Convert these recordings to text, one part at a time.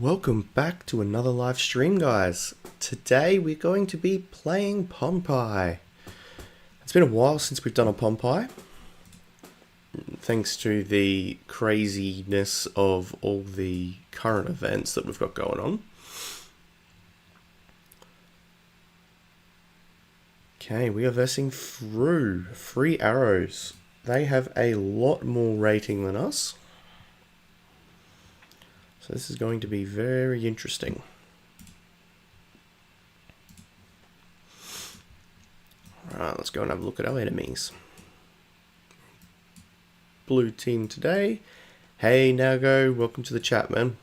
Welcome back to another live stream, guys. Today we're going to be playing Pompeii. It's been a while since we've done a Pompeii, thanks to the craziness of all the current events that we've got going on. Okay, we are versing through Free Arrows. They have a lot more rating than us. So this is going to be very interesting. Alright, let's go and have a look at our enemies. Blue team today. Hey Nago, welcome to the chat, man.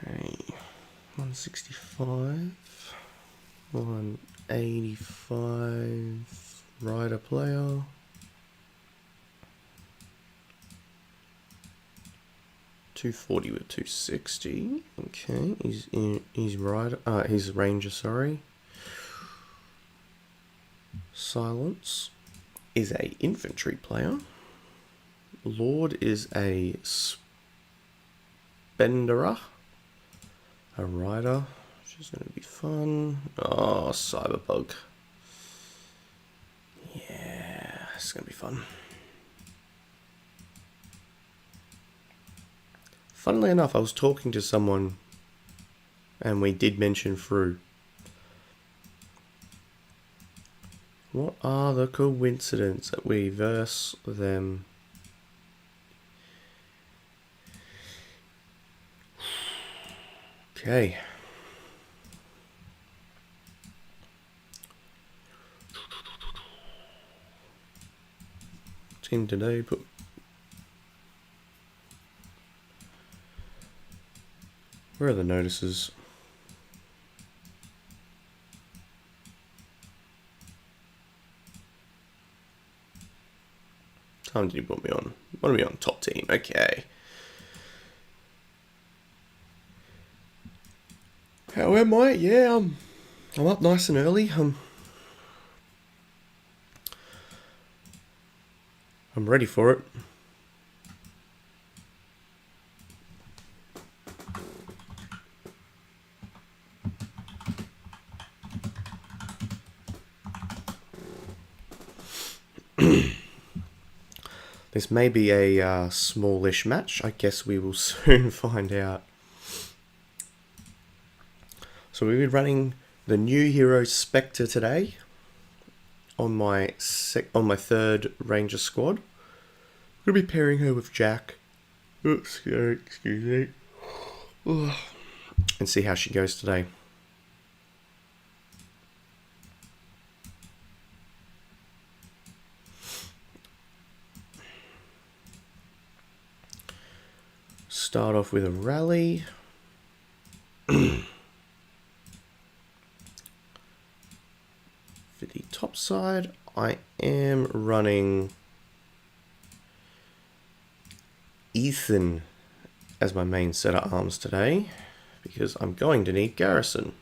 Okay, 165, 185. Rider player. $240 with 260. Okay, he's rider. He's ranger. Sorry. Silence is a infantry player. Lord is a spenderer. A rider, which is going to be fun. Oh, cyberbug. Yeah, it's going to be fun. Funnily enough, I was talking to someone and we did mention through. What are the coincidences that we verse them? Okay. Team today, but where are the notices? Time did you put me on? Want to be on top team? Okay. How am I? Yeah, I'm up nice and early. I'm ready for it. This may be a smallish match. I guess we will soon find out. So we'll be running the new hero Spectre today on my third Ranger squad. We'll be pairing her with Jack. Oops, excuse me. And see how she goes today. Start off with a rally. For the top side, I am running Ethan as my main set of arms today because I'm going to need garrison.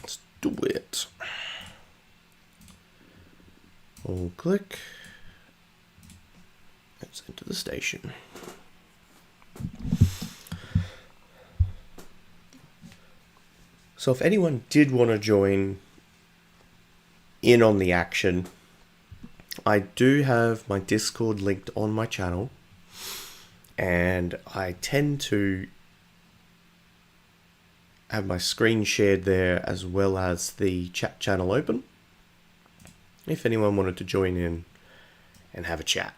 Let's do it. All click. Let's enter the station. So if anyone did want to join in on the action, I do have my Discord linked on my channel, and I tend to have my screen shared there as well as the chat channel open if anyone wanted to join in and have a chat.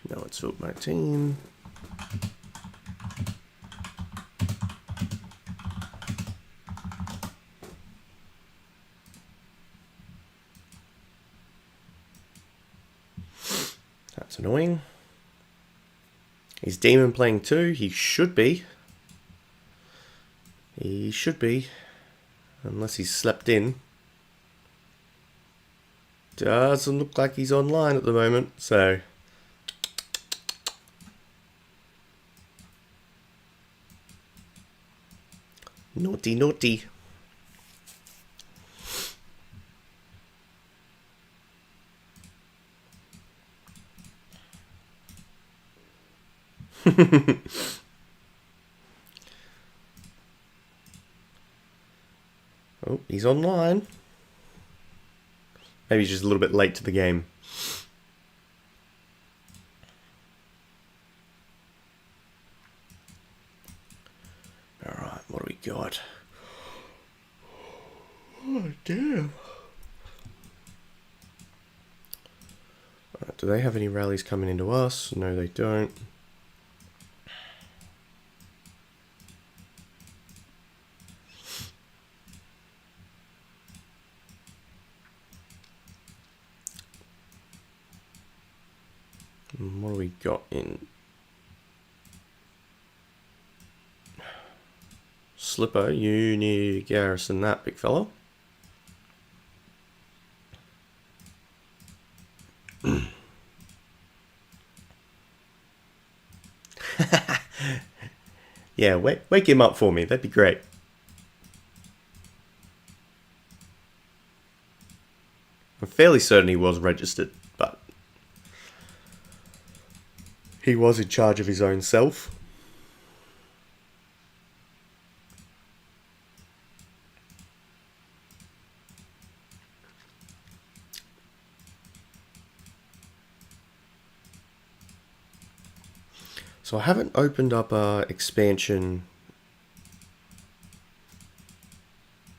Now let's fill my team. That's annoying. He's demon playing too. He should be. He should be. Unless he's slept in. Doesn't look like he's online at the moment, so... Naughty, naughty. Oh, he's online. Maybe he's just a little bit late to the game. Alright, what do we got? Oh, damn. Alright, do they have any rallies coming into us? No, they don't. What do we got in? Slipper, you need to garrison that big fella. Yeah, wake him up for me. That'd be great. I'm fairly certain he was registered, but he was in charge of his own self. So I haven't opened up our expansion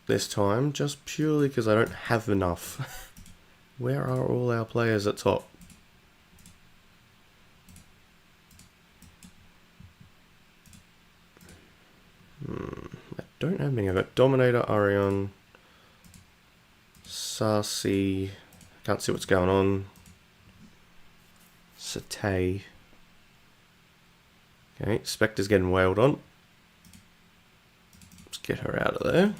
this time, just purely because I don't have enough. Where are all our players at top? I don't have many. I've got Dominator, Arion, Sarsi. Can't see what's going on. Satay. Okay, Spectre's getting wailed on. Let's get her out of there.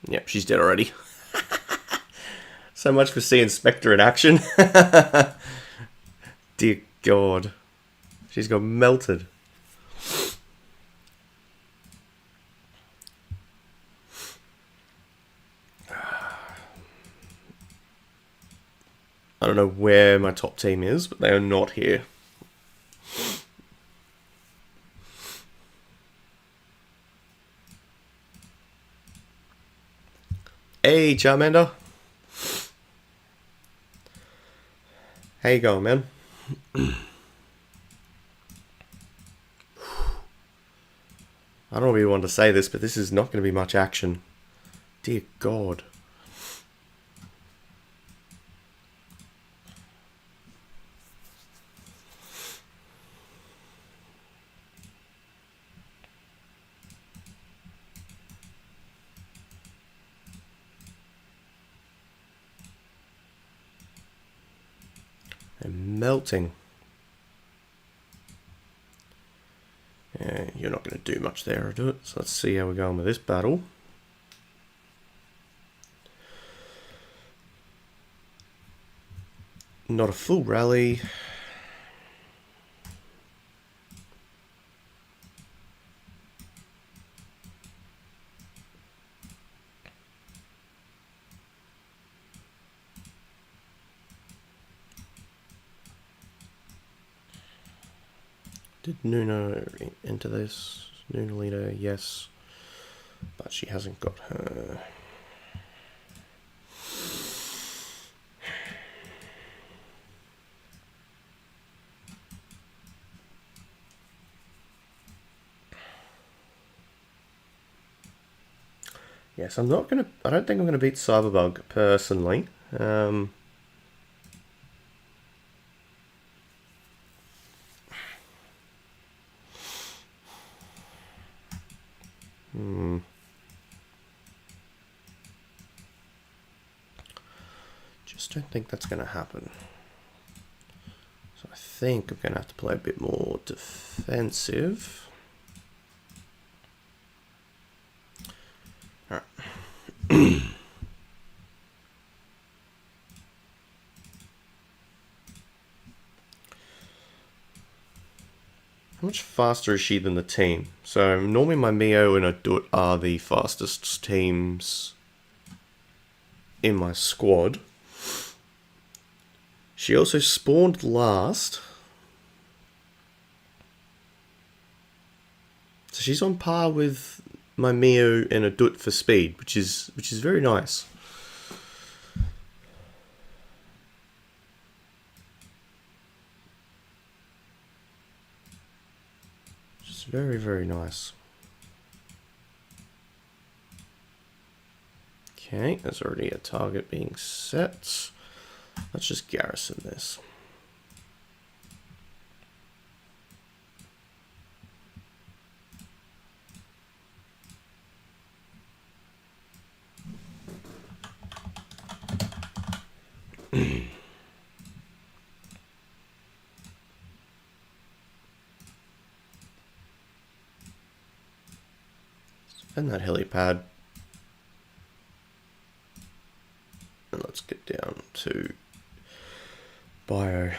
Yep, she's dead already. So much for seeing Spectre in action. Dear God. She's got melted. I don't know where my top team is, but they are not here. Hey, Charmander. How you going, man? I don't really want to say this, but this is not going to be much action. Dear God. And melting. Yeah, you're not going to do much there, do it. So let's see how we're going with this battle. Not a full rally. Did Nuno enter this? Nuno leader, yes. But she hasn't got her. Yes, I'm not gonna. I don't think I'm gonna beat Cyberbug personally. Just don't think that's gonna happen. So I think I'm gonna have to play a bit more defensive. Alright. How much faster is she than the team? So normally my Mio and Adut are the fastest teams in my squad. She also spawned last. So she's on par with my Mio and Adut for speed, which is very nice. It's very, very nice. Okay, there's already a target being set. Let's just garrison this. Defend that helipad. And let's get down to bio.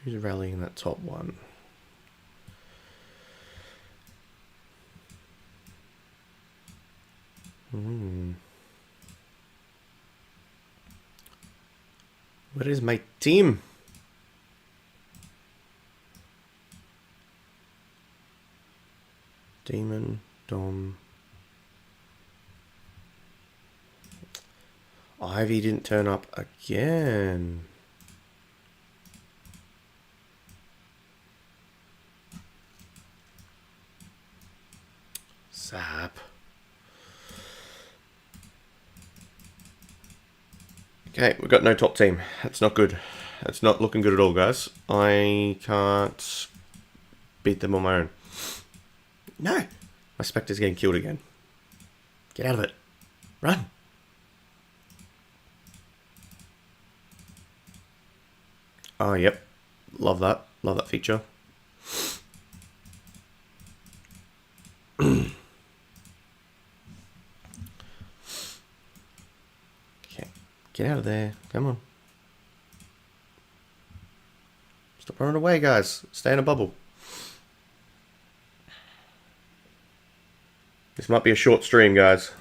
Who's rallying that top one? Where is my team? Demon, Dom. Ivy didn't turn up again. Zap. Okay, we've got no top team. That's not good. That's not looking good at all, guys. I can't beat them on my own. No! My Spectre's getting killed again. Get out of it. Run! Oh, yep. Love that. Love that feature. Okay. Get out of there. Come on. Stop running away, guys. Stay in a bubble. This might be a short stream, guys.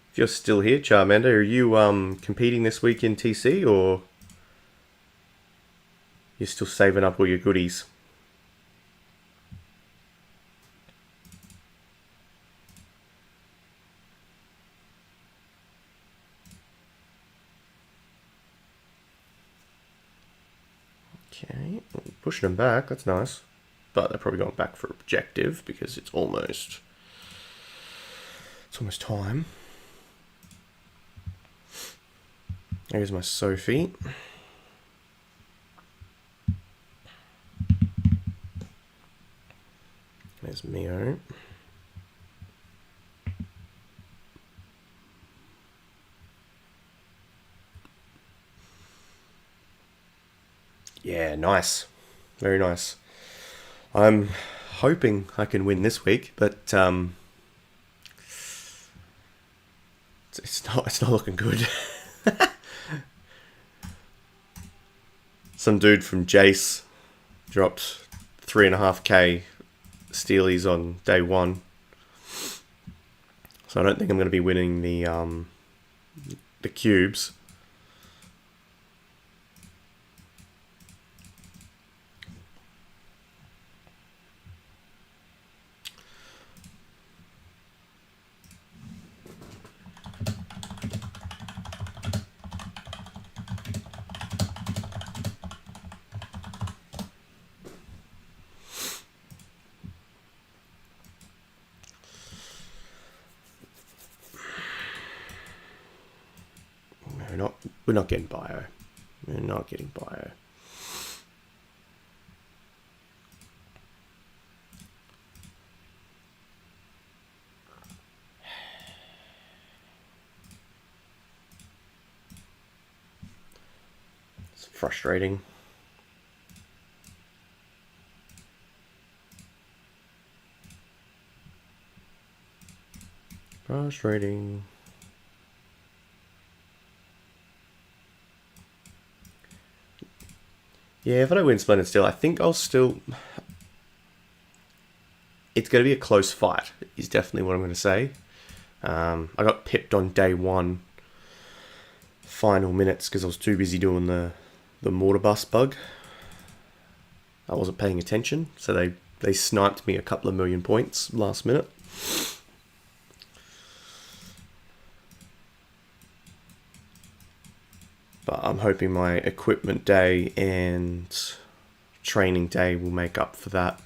If you're still here, Charmander, are you competing this week in TC, or you're still saving up all your goodies? Okay, pushing them back, that's nice. But they're probably going back for objective because it's almost time. There's my Sophie. There's Mio. Yeah, nice. Very nice. I'm hoping I can win this week, but it's not looking good. Some dude from Jace dropped 3.5k steelies on day one, so I don't think I'm going to be winning the cubes. We're not getting bio. We're not getting bio. It's frustrating. Frustrating. Yeah, if I don't win Splendid Steel, I think I'll still... It's going to be a close fight, is definitely what I'm going to say. I got pipped on day one, final minutes, because I was too busy doing the mortar bus bug. I wasn't paying attention, so they sniped me a couple of million points last minute. But I'm hoping my equipment day and training day will make up for that.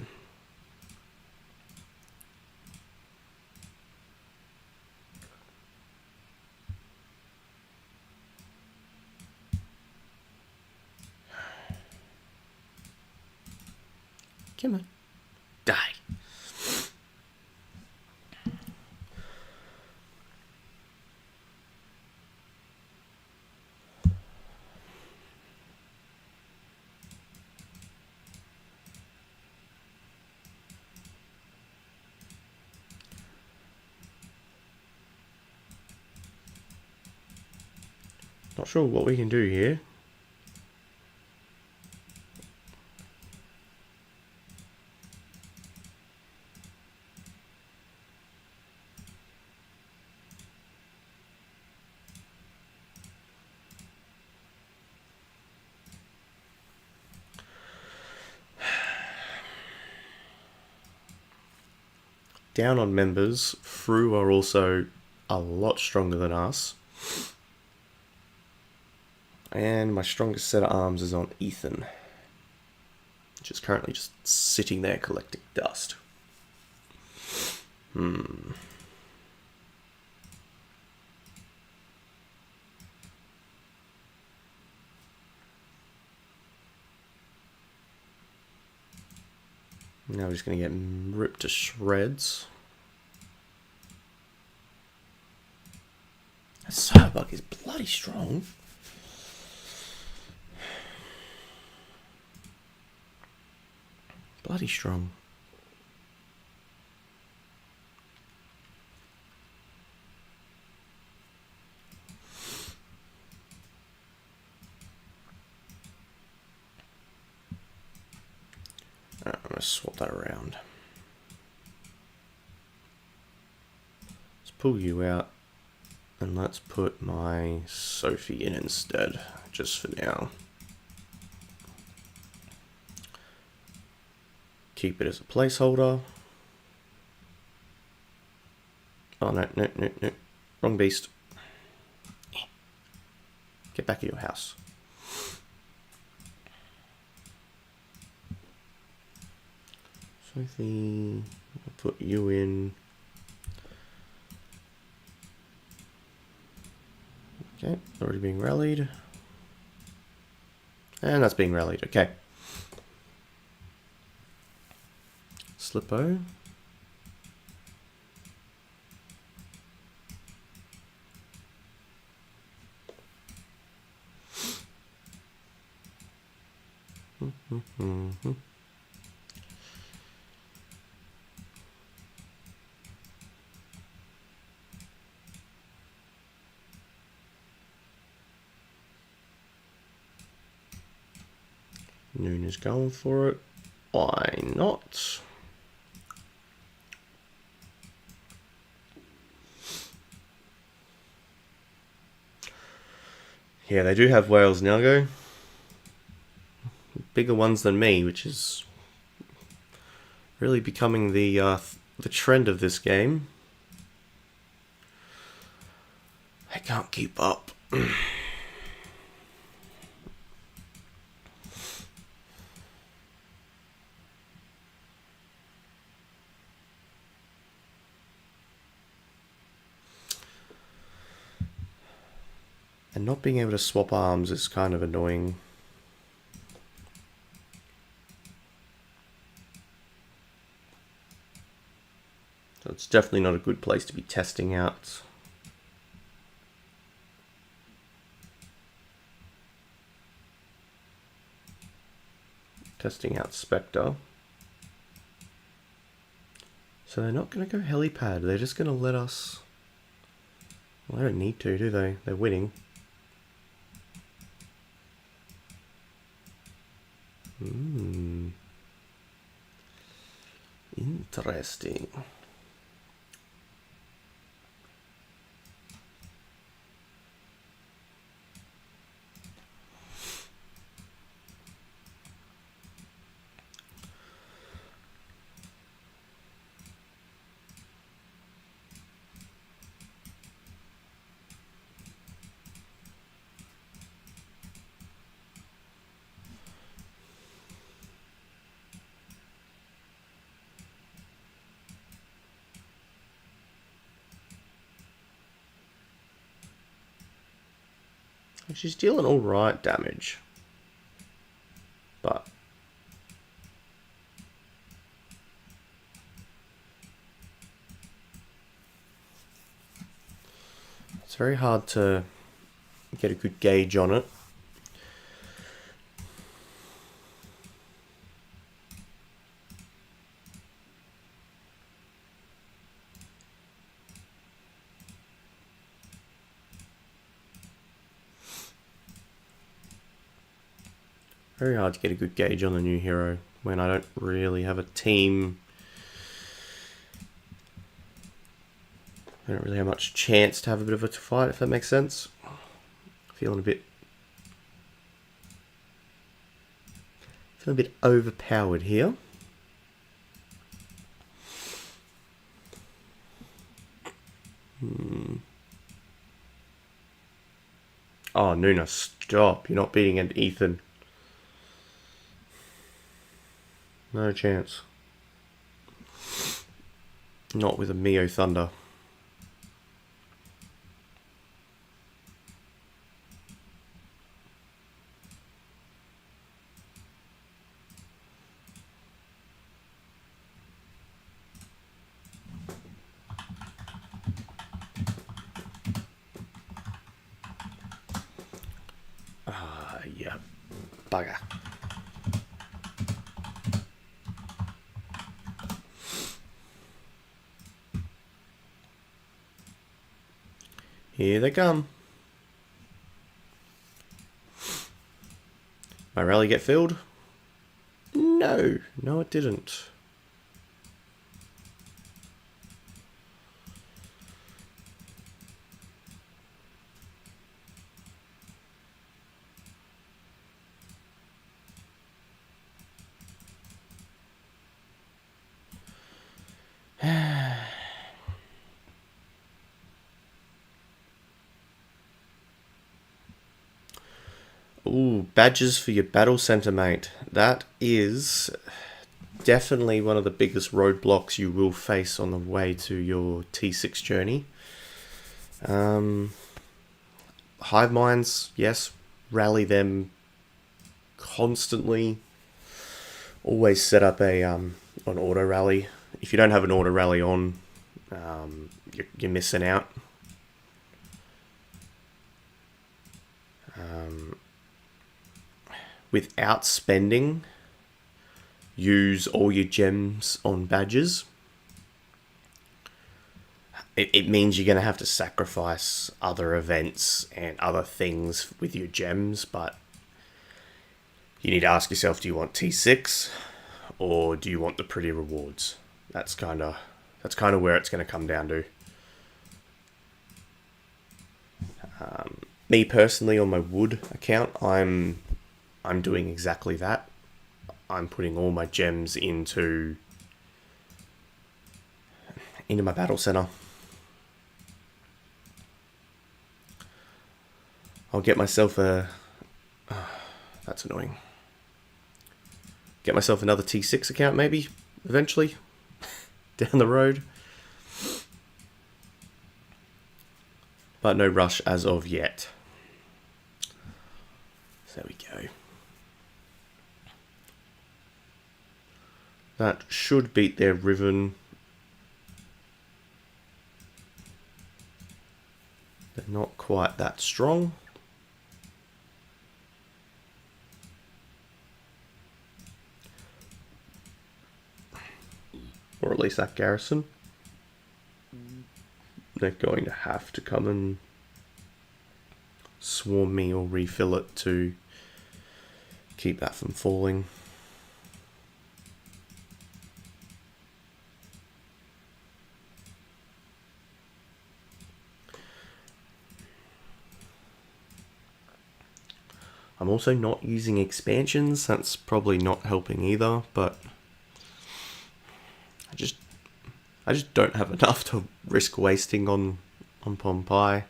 Come on. Die. Not sure what we can do here. Down on members, Fru are also a lot stronger than us. And my strongest set of arms is on Ethan, which is currently just sitting there collecting dust. Now we're just going to get ripped to shreds. That Cyberbug is bloody strong. Bloody strong. Alright, I'm going to swap that around. Let's pull you out and let's put my Sophie in instead, just for now. Keep it as a placeholder. Oh no, no, no, no. Wrong beast. Get back in your house. Sophie, I'll put you in. Okay, already being rallied. And that's being rallied, okay. Slippo. Noon is going for it. Why not? Yeah, they do have whales now, go. Bigger ones than me, which is really becoming the trend of this game. I can't keep up. And not being able to swap arms is kind of annoying. So it's definitely not a good place to be testing out. Testing out Spectre. So they're not going to go helipad. They're just going to let us... Well, they don't need to, do they? They're winning. Interesting. She's dealing alright damage. But it's very hard to get a good gauge on it. Very hard to get a good gauge on the new hero when I don't really have a team. I don't really have much chance to have a bit of a fight, if that makes sense. Feeling a bit overpowered here. Oh, Nuna, stop. You're not beating an Ethan. No chance. Not with a Mio Thunder. Yeah. Bugger. Here they come. My rally get filled? No. No, it didn't. Ooh, badges for your battle center, mate. That is definitely one of the biggest roadblocks you will face on the way to your T6 journey. Hive minds, yes, rally them constantly. Always set up a an auto rally. If you don't have an auto rally on, you're missing out. Without spending, use all your gems on badges. It means you're going to have to sacrifice other events and other things with your gems, but you need to ask yourself, do you want T6 or do you want the pretty rewards? That's kind of where it's going to come down to. Me personally, on my wood account, I'm doing exactly that. I'm putting all my gems into my battle center. I'll get myself a... that's annoying. Get myself another T6 account maybe, eventually, down the road. But no rush as of yet. There we go. That should beat their Riven. They're not quite that strong. Or at least that garrison. They're going to have to come and swarm me or refill it to keep that from falling. I'm also not using expansions. That's probably not helping either, but I just don't have enough to risk wasting on Pompeii.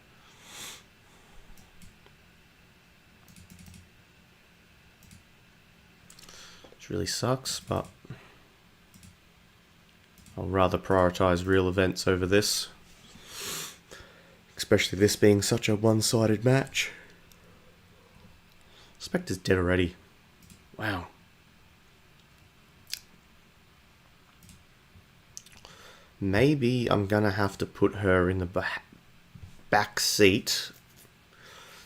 Which really sucks, but I'll rather prioritize real events over this. Especially this being such a one-sided match. Spectre's dead already. Wow. Maybe I'm gonna have to put her in the back seat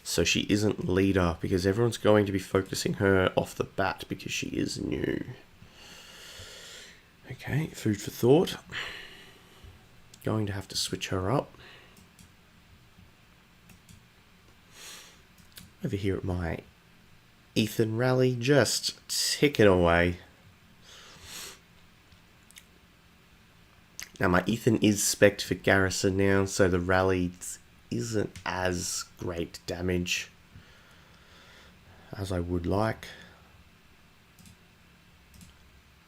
so she isn't leader, because everyone's going to be focusing her off the bat because she is new. Okay, food for thought. Going to have to switch her up. Over here at my Ethan rally, just ticking away. Now my Ethan is spec'd for garrison now, so the rally isn't as great damage as I would like.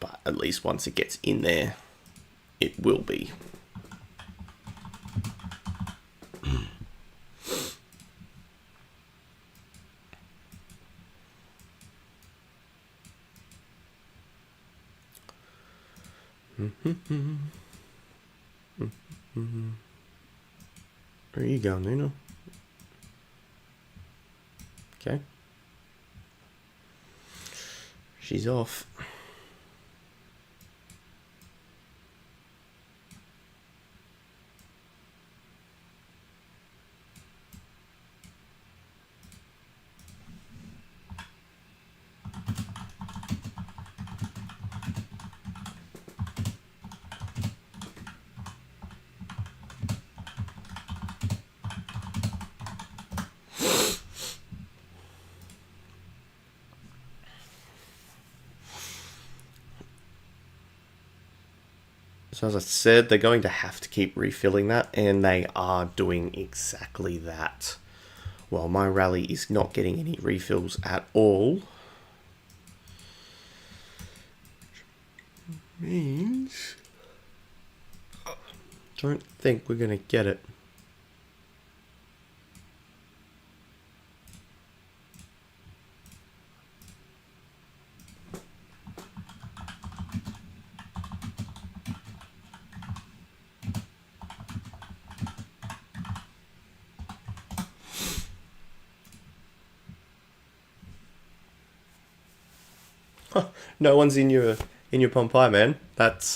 But at least once it gets in there, it will be. Where are you going, Nina? Okay. She's off. So as I said, they're going to have to keep refilling that, and they are doing exactly that. While my rally is not getting any refills at all. Which means don't think we're going to get it. No one's in your Pompeii, man. That's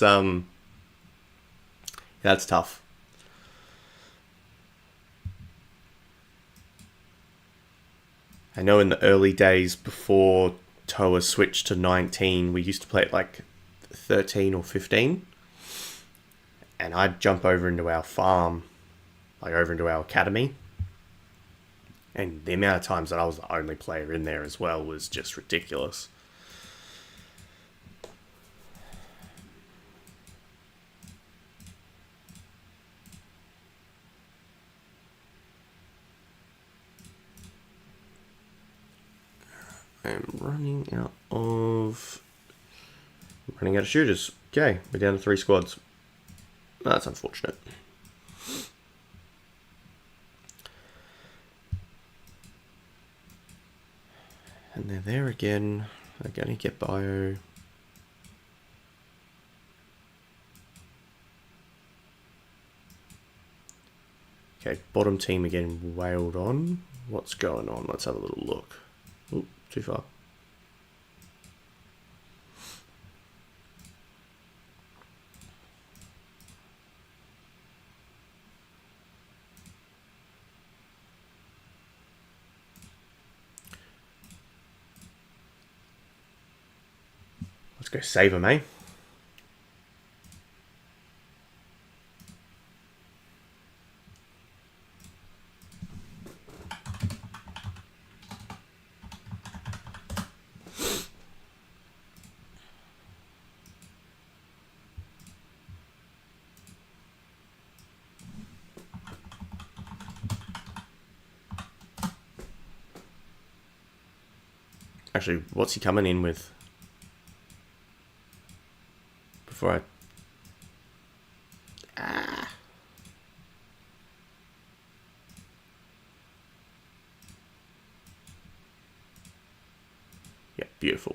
tough. I know in the early days before Toa switched to 19, we used to play at like 13 or 15. And I'd jump over into our farm, like over into our academy. And the amount of times that I was the only player in there as well was just ridiculous. I'm running out of shooters. Okay, we're down to 3 squads. That's unfortunate. And they're there again. They're going to get bio. Okay, bottom team again wailed on. What's going on? Let's have a little look. Ooh, Too far. Let's go save him, eh? Actually, what's he coming in with? Before I... Yeah, beautiful.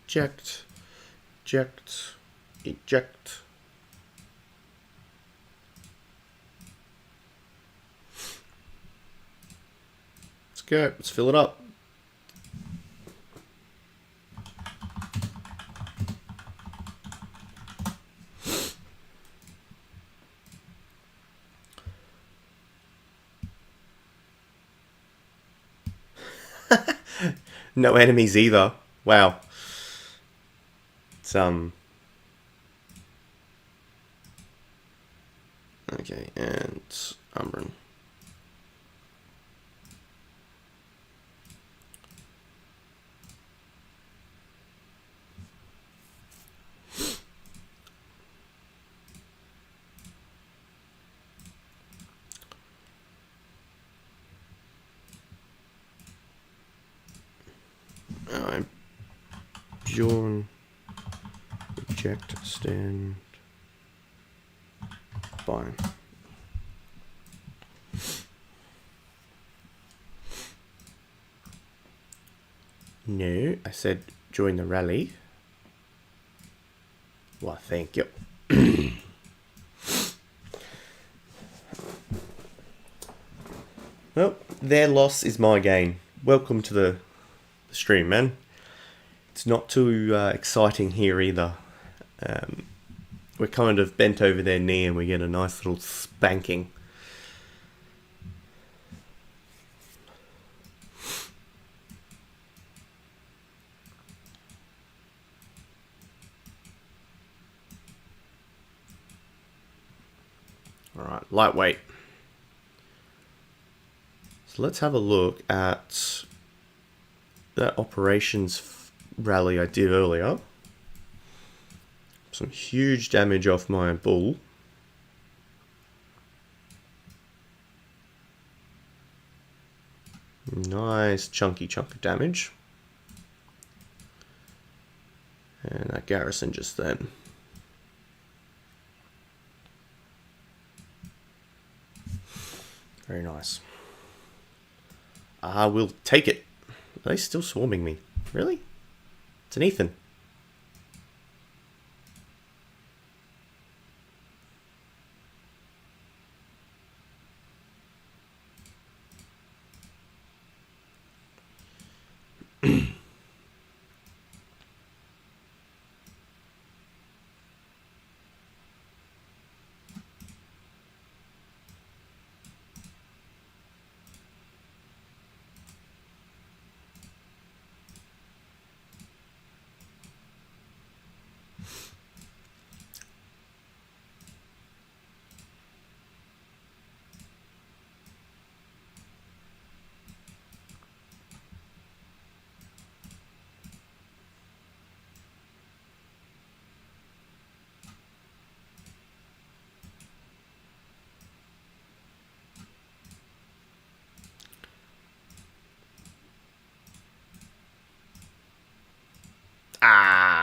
Eject. Eject. Eject. Let's go. Let's fill it up. No enemies either. Wow. It's okay, and Umbran. Bjorn. Eject. Stand. Fine. No, I said join the rally. Well, thank you. Well, their loss is my gain. Welcome to the stream, man. It's not too exciting here either. We're kind of bent over their knee and we get a nice little spanking. Alright, lightweight. So let's have a look at that operations rally I did earlier. Some huge damage off my bull. Nice chunky chunk of damage. And that garrison just then. Very nice. We'll take it. Are they still swarming me? Really? It's an Ethan.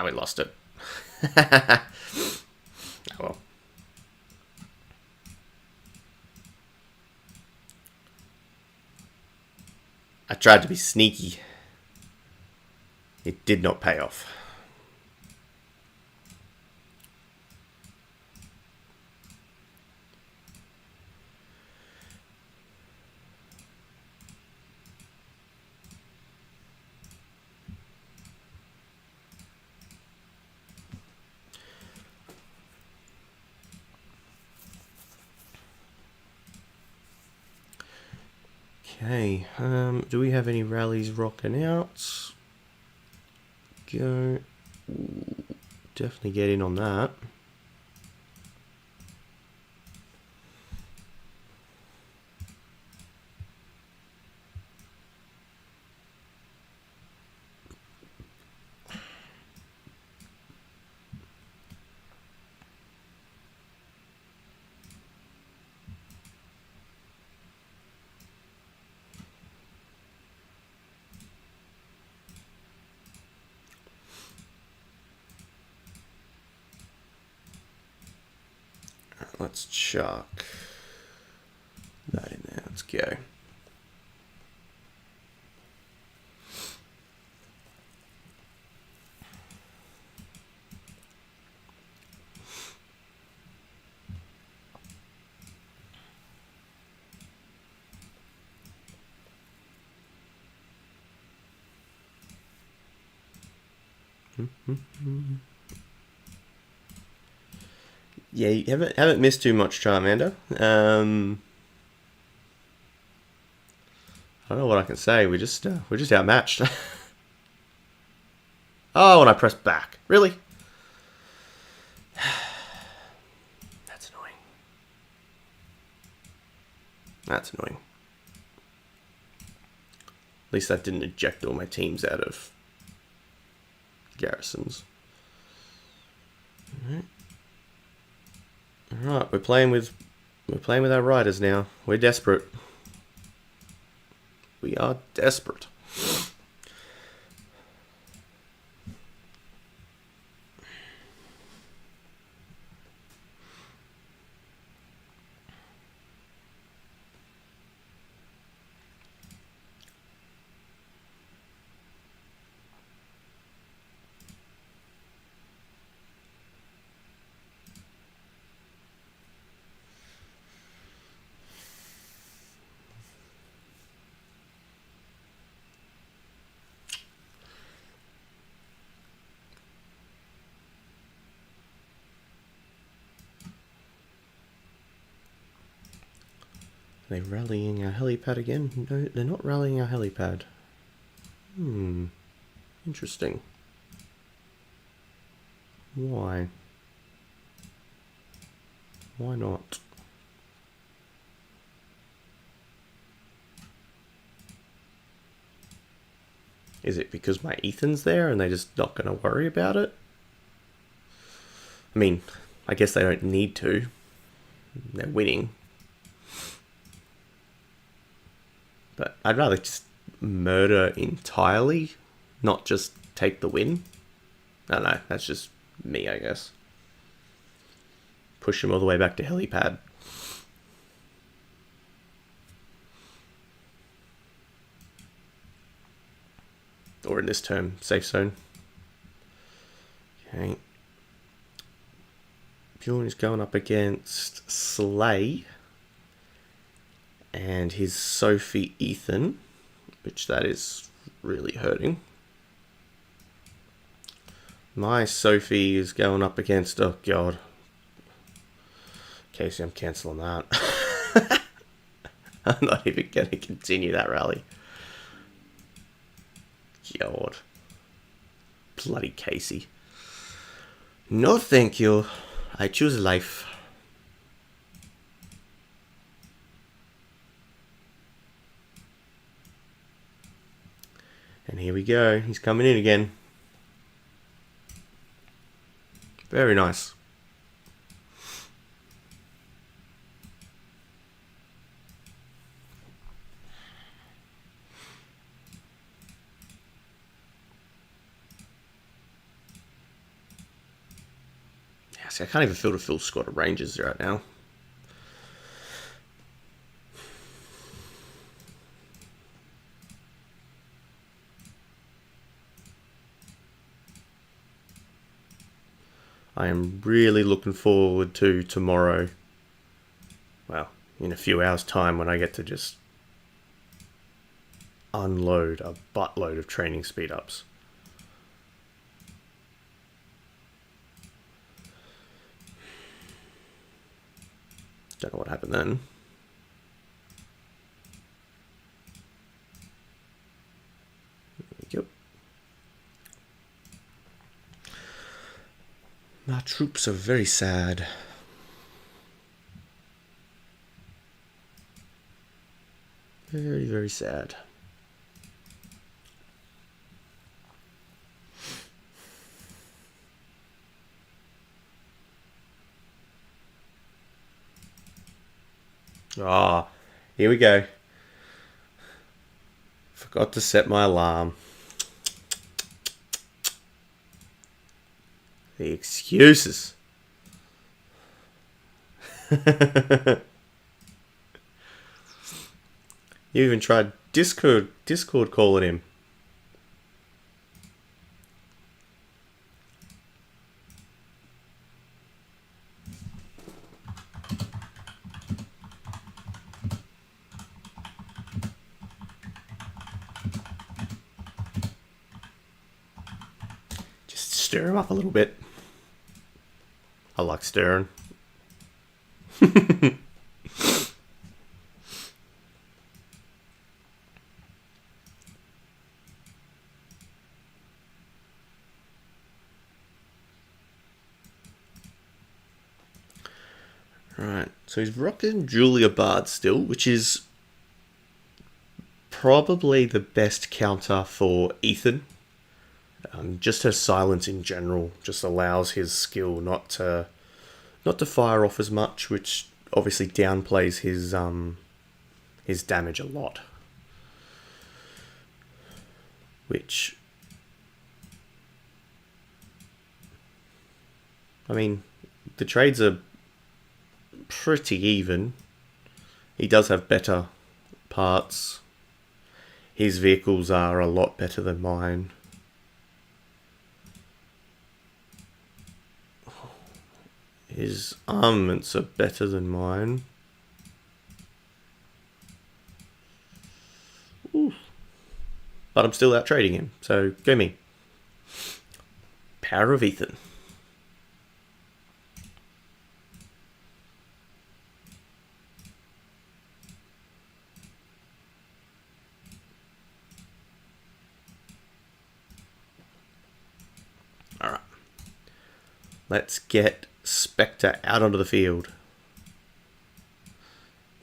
Ah, we lost it. Oh well. I tried to be sneaky. It did not pay off. Okay, do we have any rallies rocking out? Go. Ooh, definitely get in on that. Let's chuck that in there. Let's go. Yeah, you haven't missed too much, Charmander. I don't know what I can say. We're just outmatched. Oh, and I pressed back. Really? That's annoying. That's annoying. At least that didn't eject all my teams out of garrisons. Alright, we're playing with our riders now. We're desperate. We are desperate. Are they rallying our helipad again? No, they're not rallying our helipad. Interesting. Why? Why not? Is it because my Ethan's there and they're just not going to worry about it? I mean, I guess they don't need to. They're winning. But I'd rather just murder entirely, not just take the win. I don't know, that's just me, I guess. Push him all the way back to helipad. Or in this term, safe zone. Okay. Bjorn is going up against Slay and his Sophie Ethan, which that is really hurting. My Sophie is going up against, oh god. Casey, I'm cancelling that. I'm not even going to continue that rally. God. Bloody Casey. No thank you. I choose life. And here we go. He's coming in again. Very nice. See, I can't even field a full squad of Rangers right now. I am really looking forward to tomorrow. Well, in a few hours' time when I get to just unload a buttload of training speed ups. Don't know what happened then. Yep. My troops are very sad. Very, very sad. Ah, here we go. Forgot to set my alarm. The excuses. You even tried Discord calling him. Just stir him up a little bit. I like stirring. Right, so he's rocking Julia Bard still, which is probably the best counter for Ethan. Just her silence in general just allows his skill not to fire off as much, which obviously downplays his damage a lot. Which, I mean, the trades are pretty even. He does have better parts. His vehicles are a lot better than mine. His armaments are better than mine. Ooh. But I'm still out trading him, so go me. Power of Ethan. Alright. Let's get Spectre out onto the field.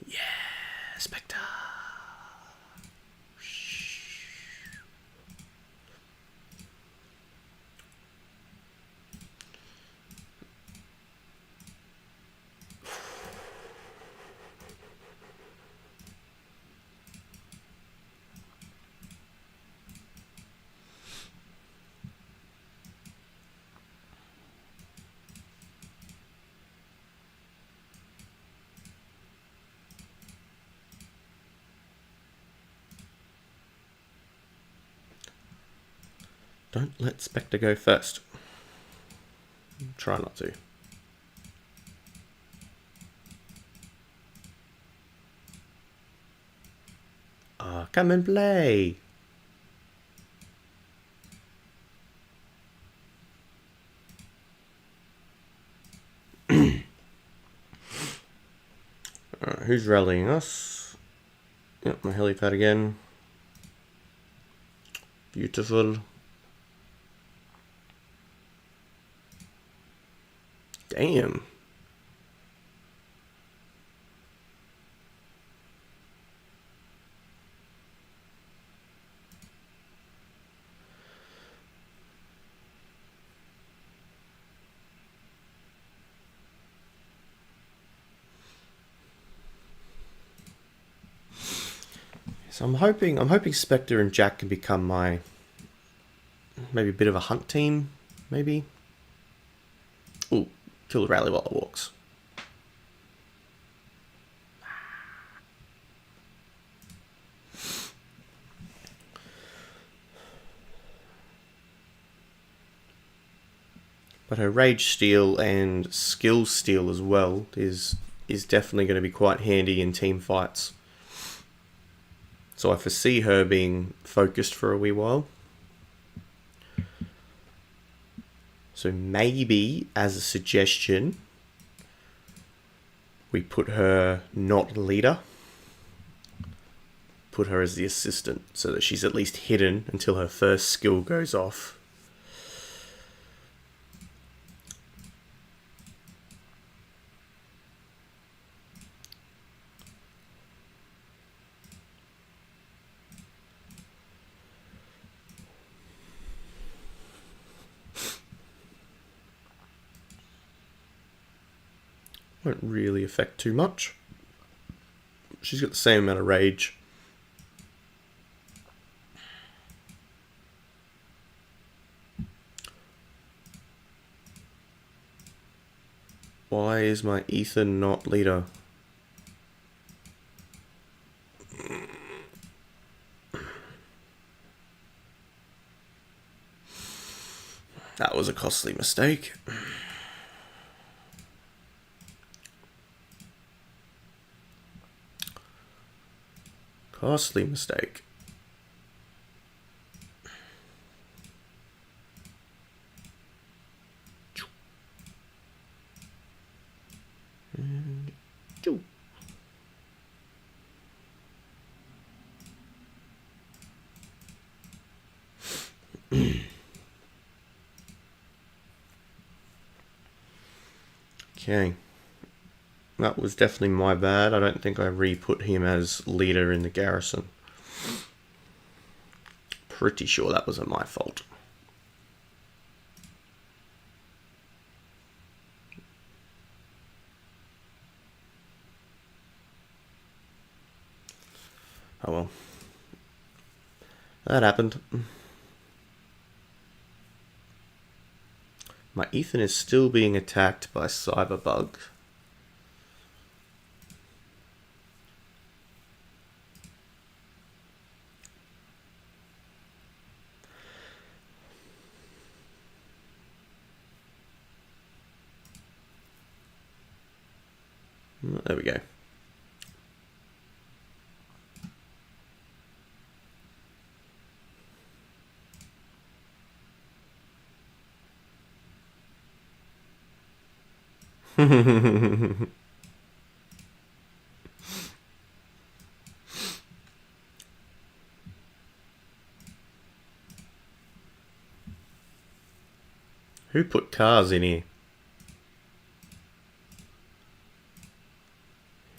Yeah, Spectre. Don't let Spectre go first. Try not to. Come and play. Who's rallying us? Yep, my helipad again. Beautiful. Damn. So I'm hoping Spectre and Jack can become my maybe a bit of a hunt team, maybe. Ooh, Kill the rally while it walks. But her rage steal and skill steal as well is definitely going to be quite handy in team fights. So I foresee her being focused for a wee while. So maybe, as a suggestion, we put her not leader. Put her as the assistant, so that she's at least hidden until her first skill goes off. Won't really affect too much. She's got the same amount of rage. Why is my Ethan not leader? That was a costly mistake. Costly mistake. Okay. That was definitely my bad. I don't think I re-put him as leader in the garrison. Pretty sure that was my fault. Oh well. That happened. My Ethan is still being attacked by Cyberbug. There we go. Who put cars in here?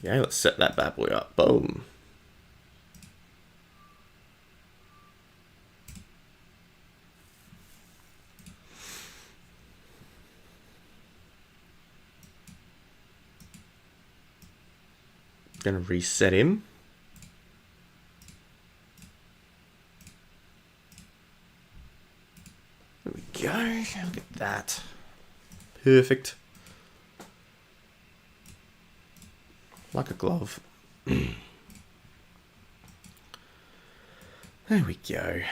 Yeah, let's set that bad boy up. Boom. Gonna reset him. There we go. Look at that. Perfect. Like a glove. There we go.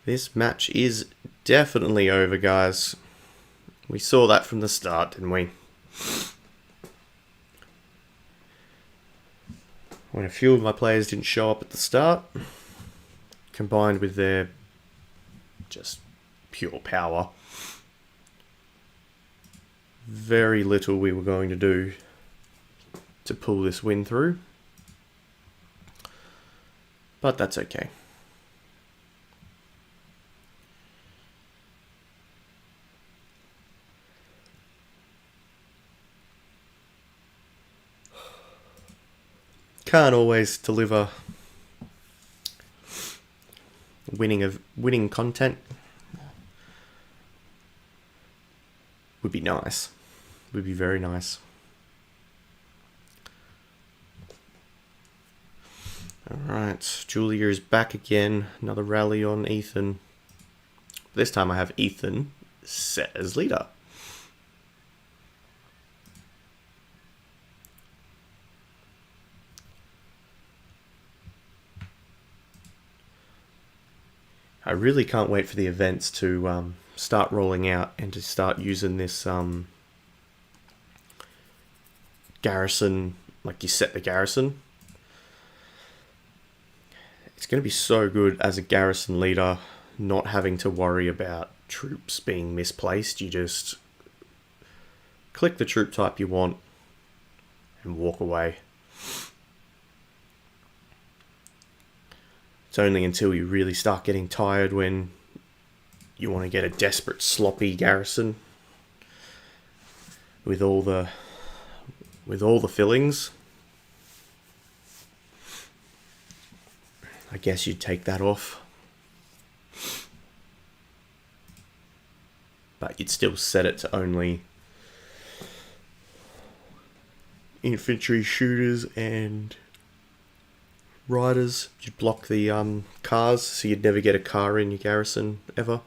This match is definitely over, guys. We saw that from the start, didn't we? When a few of my players didn't show up at the start, combined with their just pure power, very little we were going to do to pull this win through. But that's okay. Can't always deliver winning content. Would be nice. Would be very nice. Alright, Julia is back again. Another rally on Ethan. This time I have Ethan set as leader. I really can't wait for the events to start rolling out and to start using this garrison, like you set the garrison. It's going to be so good as a garrison leader, not having to worry about troops being misplaced. You just click the troop type you want and walk away. It's only until you really start getting tired when you want to get a desperate, sloppy garrison with all the fillings. I guess you'd take that off. But you'd still set it to only infantry, shooters, and riders. You'd block the cars, so you'd never get a car in your garrison ever,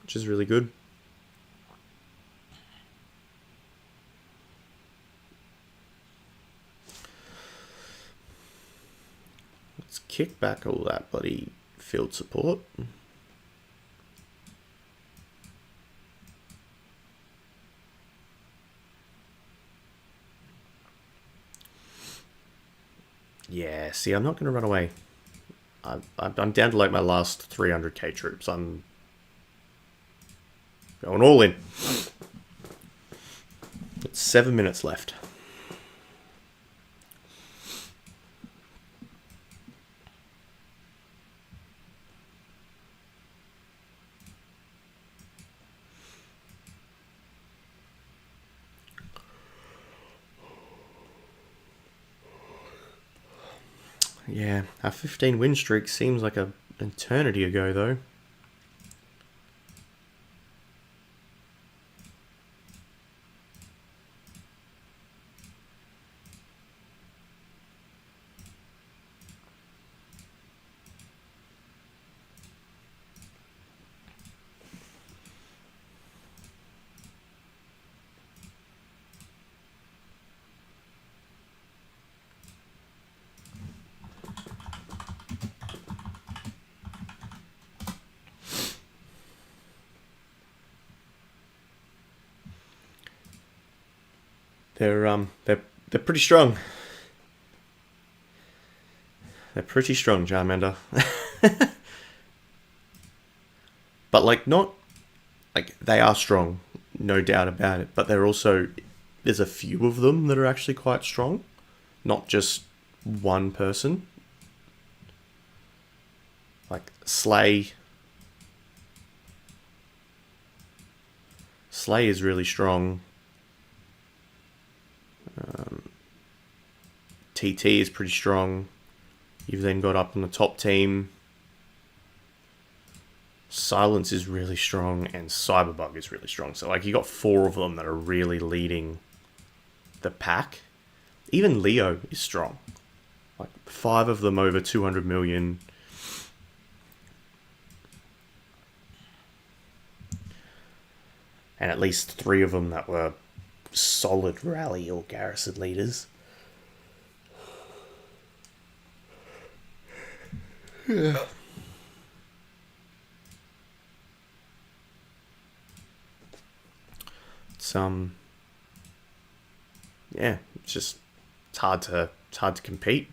which is really good. Let's kick back all that bloody field support. Yeah, see, I'm not going to run away. I'm down to like my last 300k troops. I'm going all in. It's 7 minutes left. Yeah, our 15 win streak seems like an eternity ago, though. They're pretty strong. They're pretty strong, Charmander. But like they are strong, no doubt about it. But there's a few of them that are actually quite strong, not just one person. Like Slay is really strong. TT is pretty strong. You've then got up on the top team. Silence is really strong, and Cyberbug is really strong. So like you got 4 of them that are really leading the pack. Even Leo is strong. Like 5 of them over 200 million. And at least 3 of them that were solid rally or garrison leaders. Yeah. It's yeah, it's hard to compete.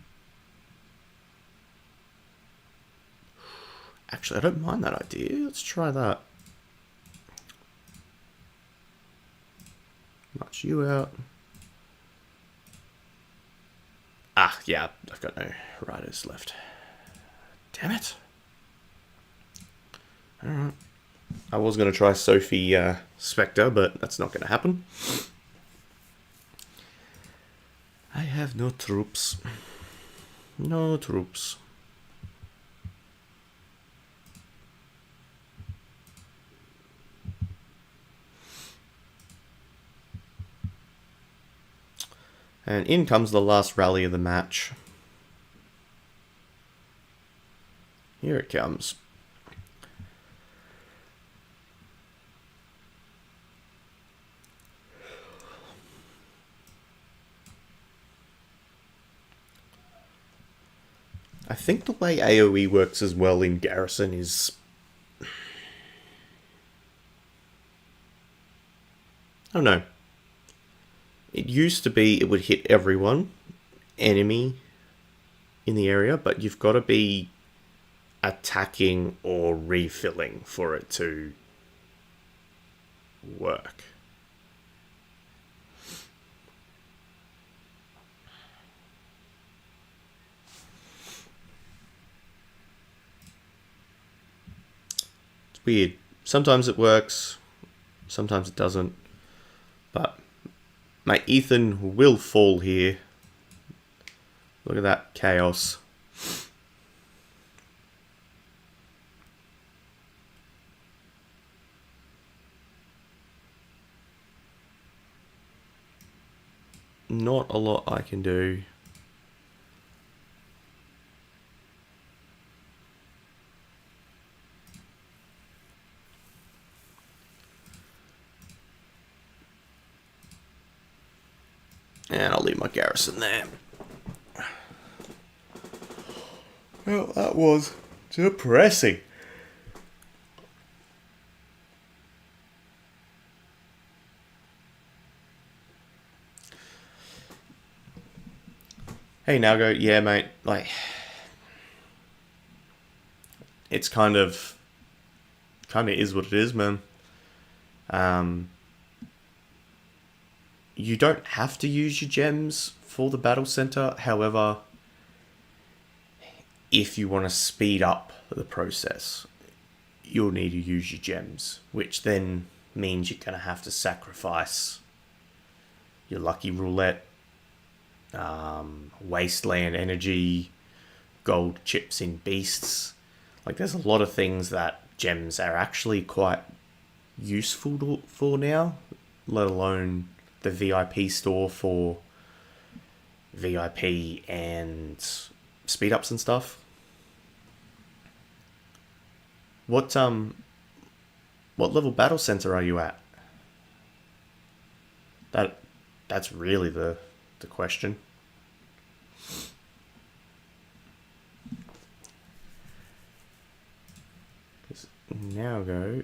Actually, I don't mind that idea. Let's try that. March you out. Ah, yeah, I've got no riders left. Damn it. Alright. I was going to try Sophie Spectre, but that's not going to happen. I have no troops. No troops. And in comes the last rally of the match. Here it comes. I think the way AoE works as well in Garrison is... I don't know. It used to be it would hit everyone, enemy in the area, but you've got to be attacking or refilling for it to work. It's weird. Sometimes it works, sometimes it doesn't. But my Ethan will fall here. Look at that chaos. Not a lot I can do. And I'll leave my garrison there. Well, that was depressing. Hey, Nalgo, yeah, mate, like, it's kind of is what it is, man. You don't have to use your gems for the battle center. However, if you want to speed up the process, you'll need to use your gems, which then means you're going to have to sacrifice your lucky roulette, wasteland energy, gold chips in beasts. Like, there's a lot of things that gems are actually quite useful for now, let alone the VIP store for VIP and speed ups and stuff. What level battle center are you at? That's really the question. Now go.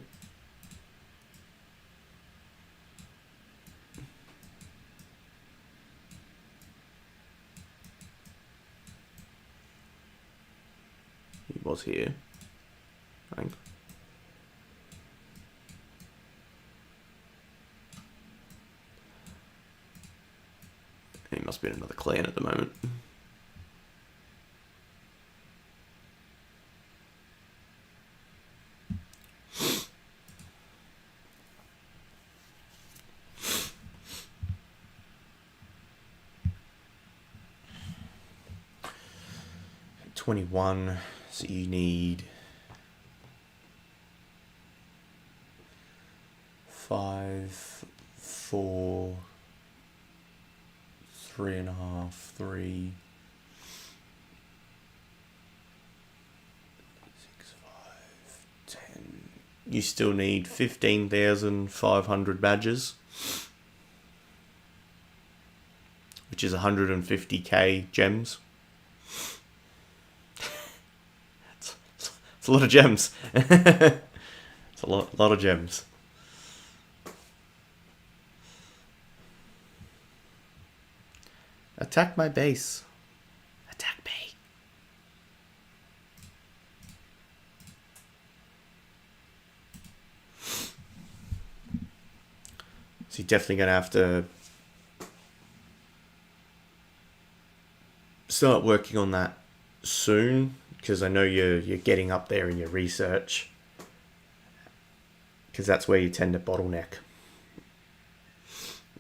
He was here, I think. He must be in another clan at the moment. $21, so you need 5, 4, 3.5, 3, 6, 5, 10. You still need 15,500 badges, which is 150k gems. It's a lot of gems. It's a lot of gems. Attack my base. Attack me. So you're definitely going to have to start working on that soon, because I know you're getting up there in your research, because that's where you tend to bottleneck,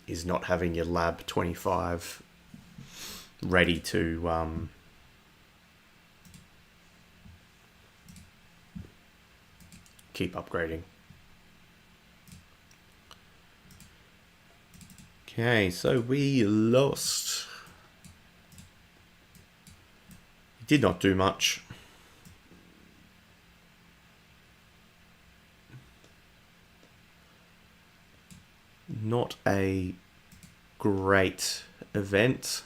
is not having your lab 25 ready to keep upgrading. Okay, so we lost. Did not do much. not a great event.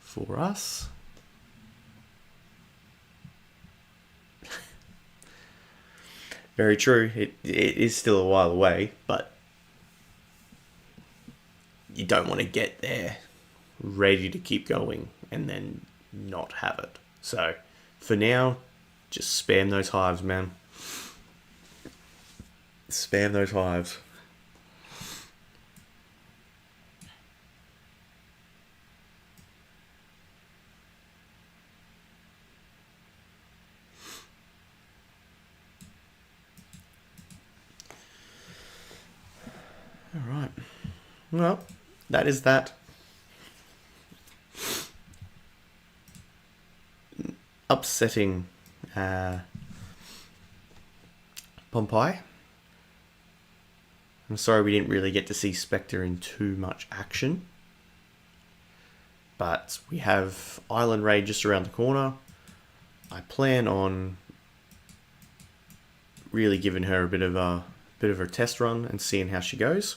For us. Very true. It is still a while away, but you don't want to get there ready to keep going and then not have it. So for now, just spam those hives, man. Spam those hives. All right. Well, that is that. Upsetting Pompeii. I'm sorry we didn't really get to see Spectre in too much action. But we have Island Raid just around the corner. I plan on really giving her a bit of a test run and seeing how she goes.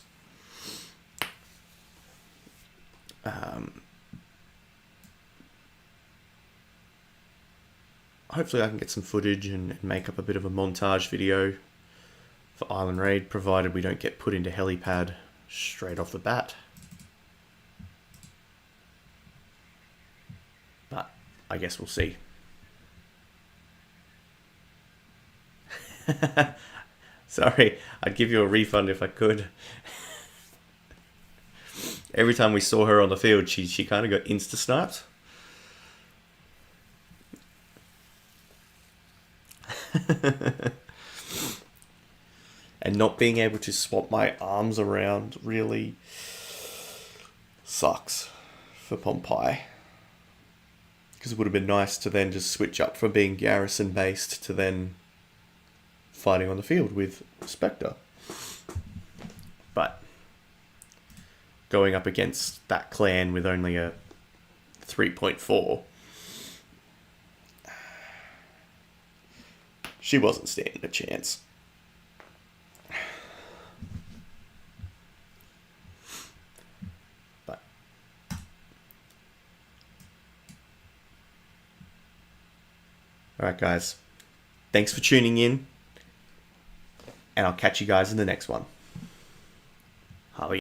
Hopefully I can get some footage and make up a bit of a montage video for Island Raid, provided we don't get put into helipad straight off the bat. But I guess we'll see. Sorry, I'd give you a refund if I could. Every time we saw her on the field, she kind of got insta-sniped. And not being able to swap my arms around really sucks for Pompeii. Because it would have been nice to then just switch up from being garrison based to then fighting on the field with Spectre. But going up against that clan with only a 3.4, she wasn't standing a chance. But alright guys, thanks for tuning in, and I'll catch you guys in the next one.